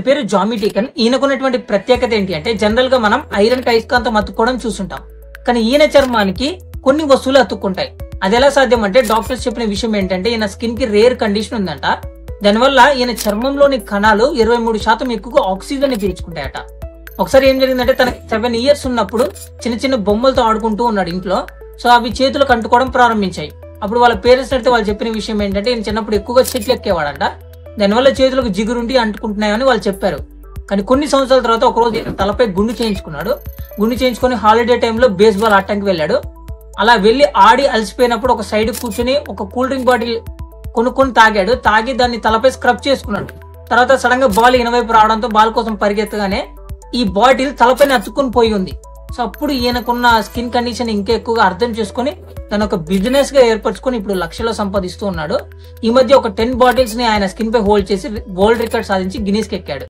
పేరు జామీ టీకన్. ఈయనకున్నటువంటి ప్రత్యేకత ఏంటి అంటే జనరల్ గా మనం ఐరన్ కి అయస్కాంతం అతుక్కోవడం చూసుంటాం, కానీ ఈయన చర్మానికి కొన్ని వస్తువులు అతుక్కుంటాయి. అది ఎలా సాధ్యం అంటే డాక్టర్స్ చెప్పిన విషయం ఏంటంటే ఈయన స్కిన్ కి రేర్ కండిషన్ ఉందంట. దానివల్ల ఈయన చర్మంలోని కణాలు 23% ఎక్కువగా ఆక్సిజన్ ని పీల్చుకుంటాయట. ఒకసారి ఏం జరిగిందంటే తనకి 7 years ఉన్నప్పుడు చిన్న చిన్న బొమ్మలతో ఆడుకుంటూ ఉన్నాడు ఇంట్లో. సో అవి చేతులకు అంటుకోవడం ప్రారంభించాయి. అప్పుడు వాళ్ళ పేరెంట్స్ అయితే వాళ్ళు చెప్పిన విషయం ఏంటంటే ఈయన చిన్నప్పుడు ఎక్కువగా చెట్లు ఎక్కేవాడంట, దానివల్ల చేతులకు జిగురుండి అంటుకుంటున్నాయని వాళ్ళు చెప్పారు. కానీ కొన్ని సంవత్సరాల తర్వాత ఒకరోజు ఈయన తలపై గుండు చేయించుకున్నాడు. గుండు చేయించుకుని హాలిడే టైంలో బేస్బాల్ ఆడటానికి వెళ్ళాడు. అలా వెళ్లి ఆడి అలసిపోయినప్పుడు ఒక సైడ్ కూర్చొని ఒక కూల్ డ్రింక్ బాటిల్ కొనుక్కొని తాగి దాన్ని తలపై స్క్రబ్ చేసుకున్నాడు. తర్వాత సడన్ గా బాల్ ఈయన వైపు రావడంతో బాల్ కోసం పరిగెత్తగానే ఈ బాటిల్ తలపైన అతుక్కుని పోయి ఉంది. సో అప్పుడు ఈయనకున్న స్కిన్ కండిషన్ ఇంకా ఎక్కువగా అర్థం చేసుకుని తను ఒక బిజినెస్ గా ఏర్పరచుకుని ఇప్పుడు లక్షల్లో సంపాదిస్తూ ఉన్నాడు. ఈ మధ్య ఒక 10 బాటిల్స్ ని ఆయన స్కిన్ పై హోల్డ్ చేసి వరల్డ్ రికార్డ్ సాధించి గిన్నీస్ కి ఎక్కాడు.